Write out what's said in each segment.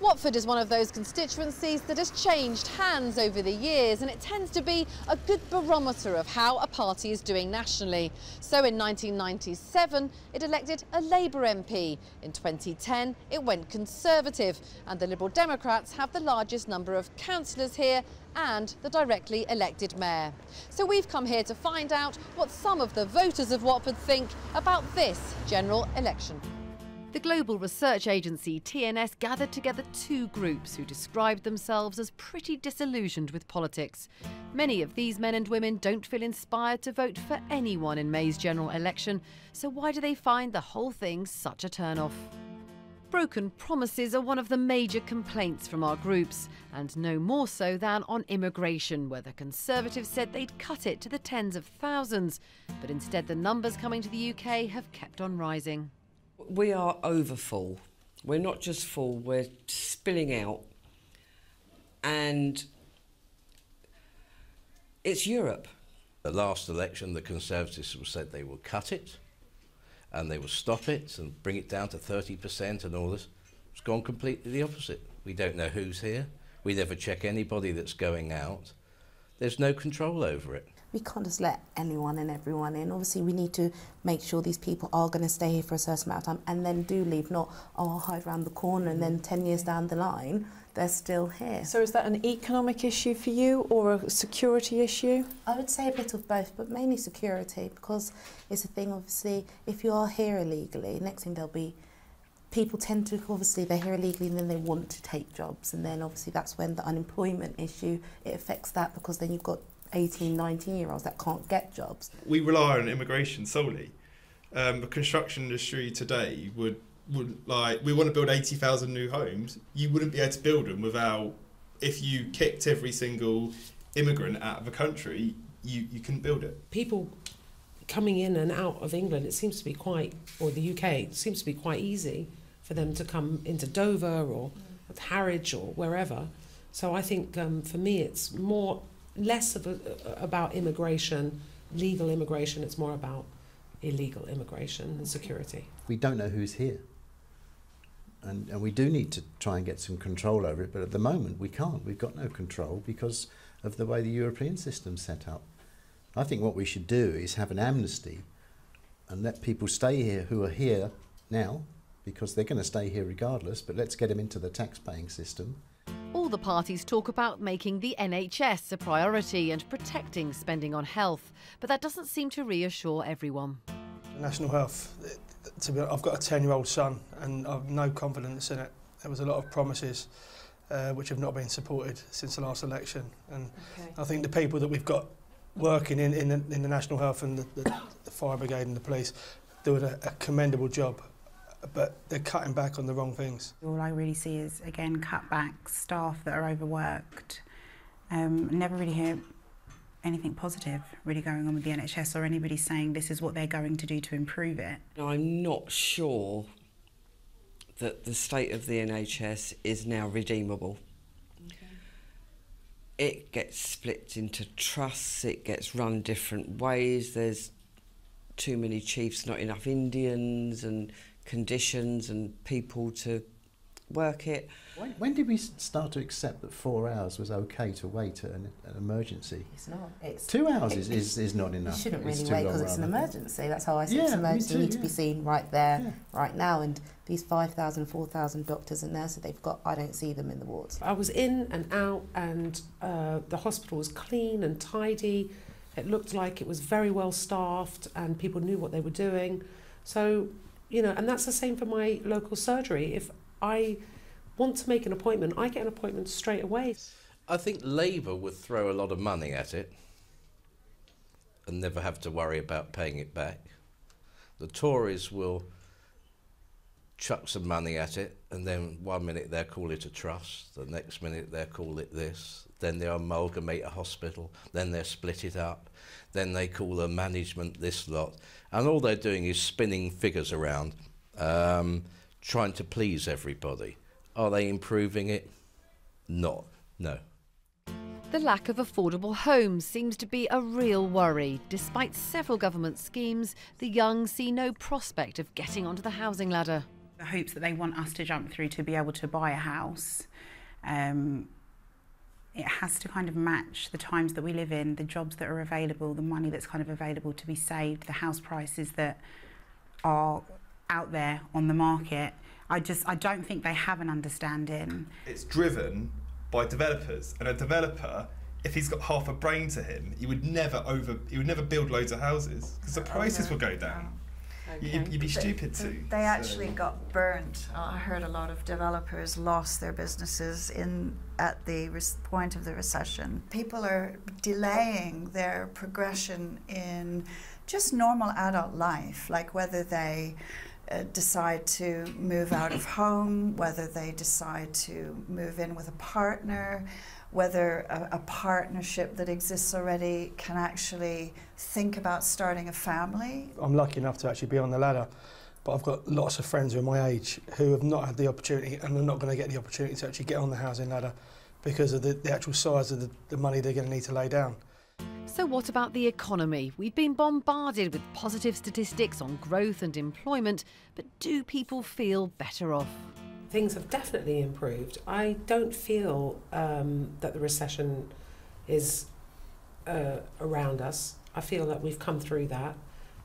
Watford is one of those constituencies that has changed hands over the years, and it tends to be a good barometer of how a party is doing nationally. So in 1997, it elected a Labour MP. In 2010, it went Conservative, and the Liberal Democrats have the largest number of councillors here and the directly elected mayor. So we've come here to find out what some of the voters of Watford think about this general election. The global research agency TNS gathered together two groups who described themselves as pretty disillusioned with politics. Many of these men and women don't feel inspired to vote for anyone in May's general election, so why do they find the whole thing such a turn-off? Broken promises are one of the major complaints from our groups, and no more so than on immigration, where the Conservatives said they'd cut it to the tens of thousands, but instead the numbers coming to the UK have kept on rising. We are overfull. We're not just full, we're spilling out. And it's Europe. The last election, the Conservatives said they would cut it and they would stop it and bring it down to 30% and all this. It's gone completely the opposite. We don't know who's here. We never check anybody that's going out. There's no control over it. We can't just let anyone and everyone in. Obviously, we need to make sure these people are going to stay here for a certain amount of time and then do leave, not, oh, I'll hide around the corner and then 10 years down the line, they're still here. So is that an economic issue for you or a security issue? I would say a bit of both, but mainly security, because it's a thing, obviously, if you are here illegally, next thing there'll be people tend to, obviously, they're here illegally and then they want to take jobs, and then obviously that's when the unemployment issue, it affects that, because then you've got 18, 19-year-olds that can't get jobs. We rely on immigration solely. The construction industry today would like, we want to build 80,000 new homes. You wouldn't be able to build them without, if you kicked every single immigrant out of a country, you couldn't build it. People coming in and out of England, it seems to be quite, or the UK, it seems to be quite easy for them to come into Dover or Harwich or wherever. So I think for me it's less about immigration, legal immigration, it's more about illegal immigration and security. We don't know who's here, and we do need to try and get some control over it, but at the moment we can't. We've got no control because of the way the European system's set up. I think what we should do is have an amnesty and let people stay here who are here now, because they're going to stay here regardless, but let's get them into the tax-paying system. All the parties talk about making the NHS a priority and protecting spending on health, but that doesn't seem to reassure everyone. National health, I've got a 10-year-old son and I've no confidence in it. There was a lot of promises which have not been supported since the last election, and I think the people that we've got working in the national health and the fire brigade and the police doing a commendable job, but they're cutting back on the wrong things. All I really see is, again, cutbacks, staff that are overworked. Never really hear anything positive really going on with the NHS or anybody saying this is what they're going to do to improve it. I'm not sure that the state of the NHS is now redeemable. It gets split into trusts, it gets run different ways, there's too many chiefs, not enough Indians and conditions and people to work it. When did we start to accept that 4 hours was okay to wait at an emergency? It's not. It's 2 hours is not enough. You shouldn't really wait because it's an emergency. That's how I see it's an emergency. You need to be seen right there, right now. And these 5,000, 4,000 doctors and nurses they've got, I don't see them in the wards. I was in and out, and the hospital was clean and tidy. It looked like it was very well staffed and people knew what they were doing. So, you know, and that's the same for my local surgery. If I want to make an appointment, I get an appointment straight away. I think Labour would throw a lot of money at it and never have to worry about paying it back. The Tories will chuck some money at it, and then 1 minute they'll call it a trust, the next minute they'll call it this, then they'll amalgamate a hospital, then they'll split it up, then they call the management this lot, and all they're doing is spinning figures around, trying to please everybody. Are they improving it? No. The lack of affordable homes seems to be a real worry. Despite several government schemes, the young see no prospect of getting onto the housing ladder. The hoops that they want us to jump through to be able to buy a house, it has to kind of match the times that we live in, the jobs that are available, the money that's kind of available to be saved, the house prices that are out there on the market. I don't think they have an understanding. It's driven by developers, and a developer, if he's got half a brain to him, he would never build loads of houses because the prices will go down. Okay. You'd be stupid to. They actually got burnt. I heard a lot of developers lost their businesses at the point of the recession. People are delaying their progression in just normal adult life, like whether they decide to move out of home, whether they decide to move in with a partner, whether a partnership that exists already can actually think about starting a family. I'm lucky enough to actually be on the ladder, but I've got lots of friends who are my age who have not had the opportunity and are not going to get the opportunity to actually get on the housing ladder because of the actual size of the money they're going to need to lay down. So what about the economy? We've been bombarded with positive statistics on growth and employment, but do people feel better off? Things have definitely improved. I don't feel that the recession is around us. I feel that we've come through that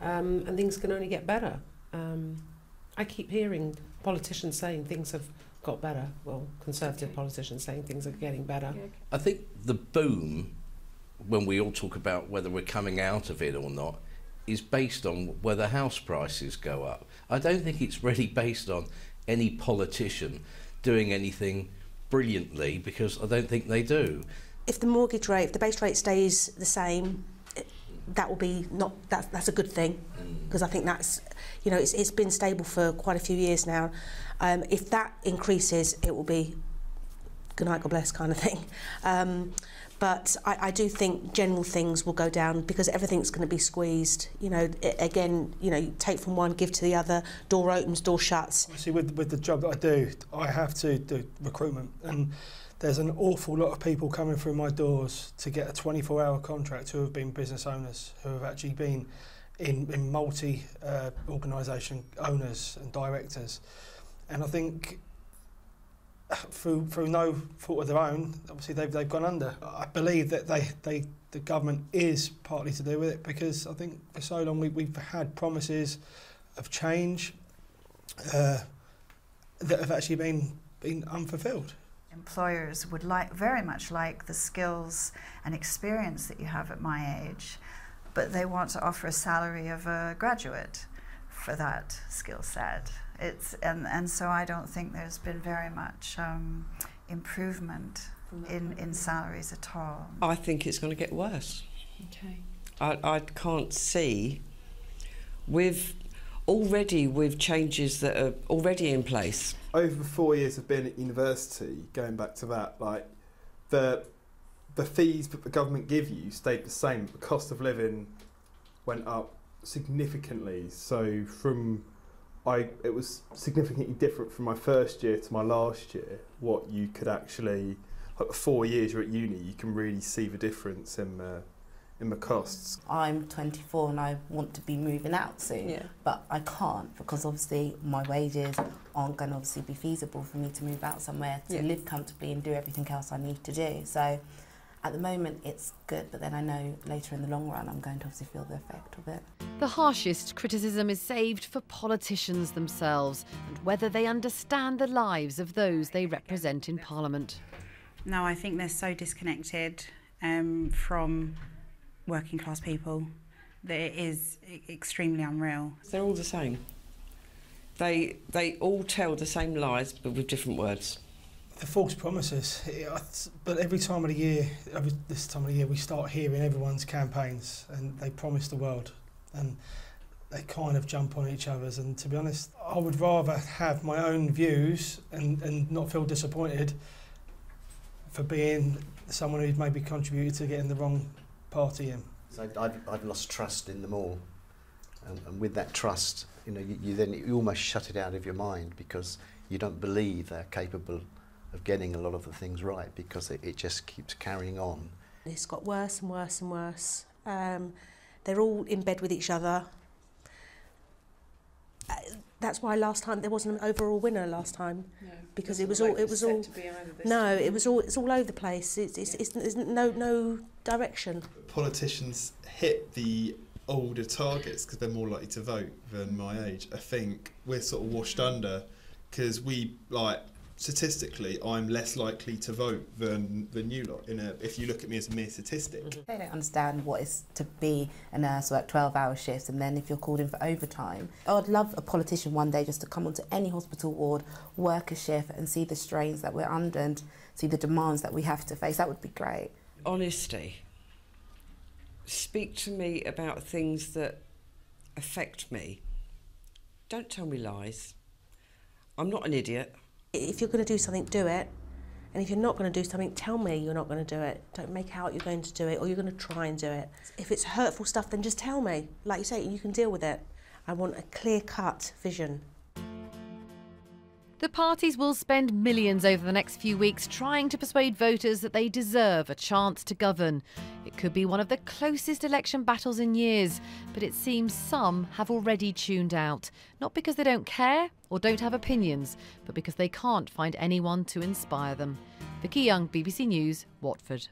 and things can only get better. I keep hearing politicians saying things have got better. Well, Conservative politicians saying things are getting better. I think the boom, when we all talk about whether we're coming out of it or not, is based on whether house prices go up. I don't think it's really based on any politician doing anything brilliantly, because I don't think they do. If the mortgage rate, if the base rate stays the same, that will be that's a good thing, because I think that's, you know, it's been stable for quite a few years now. If that increases, it will be good night, God bless kind of thing. But I do think general things will go down because everything's going to be squeezed. You know, again, you know, you take from one, give to the other, door opens, door shuts. See, with the job that I do, I have to do recruitment, and there's an awful lot of people coming through my doors to get a 24-hour contract who have been business owners, who have actually been in multi-organisation owners and directors. And I think through no fault of their own, obviously they've gone under. I believe that the government is partly to do with it, because I think for so long we've had promises of change that have actually been unfulfilled. Employers would very much like the skills and experience that you have at my age, but they want to offer a salary of a graduate for that skill set. And so I don't think there's been very much improvement in salaries at all. I think it's going to get worse. Okay. I can't see, with changes that are already in place. Over 4 years of being at university, going back to that, like the fees that the government give you stayed the same. The cost of living went up significantly. So it was significantly different from my first year to my last year. What you could actually, like the 4 years you're at uni, you can really see the difference in the costs. I'm 24 and I want to be moving out soon, but I can't, because obviously my wages aren't going to obviously be feasible for me to move out somewhere to live comfortably and do everything else I need to do. So at the moment it's good, but then I know later in the long run I'm going to obviously feel the effect of it. The harshest criticism is saved for politicians themselves and whether they understand the lives of those they represent in Parliament. No, I think they're so disconnected from working class people that it is extremely unreal. They're all the same. They all tell the same lies, but with different words. The false promises, but every time of the year, this time of the year, we start hearing everyone's campaigns, and they promise the world, and they kind of jump on each other's. And to be honest, I would rather have my own views and not feel disappointed for being someone who's maybe contributed to getting the wrong party in. So I've lost trust in them all, and with that trust, you know, you almost shut it out of your mind, because you don't believe they're capable of getting a lot of the things right, because it just keeps carrying on. It's got worse and worse and worse. They're all in bed with each other. That's why last time there wasn't an overall winner last time, because it's all it's all over the place. There's no direction. Politicians hit the older targets because they're more likely to vote than my age. I think we're sort of washed under because statistically, I'm less likely to vote than you lot. If you look at me as a mere statistic. They don't understand what it's to be a nurse, work 12-hour shifts, and then if you're called in for overtime. I'd love a politician one day just to come onto any hospital ward, work a shift and see the strains that we're under and see the demands that we have to face. That would be great. Honesty. Speak to me about things that affect me. Don't tell me lies. I'm not an idiot. If you're going to do something, do it. And if you're not going to do something, tell me you're not going to do it. Don't make out you're going to do it or you're going to try and do it. If it's hurtful stuff, then just tell me. Like you say, you can deal with it. I want a clear-cut vision. The parties will spend millions over the next few weeks trying to persuade voters that they deserve a chance to govern. It could be one of the closest election battles in years, but it seems some have already tuned out. Not because they don't care or don't have opinions, but because they can't find anyone to inspire them. Vicky Young, BBC News, Watford.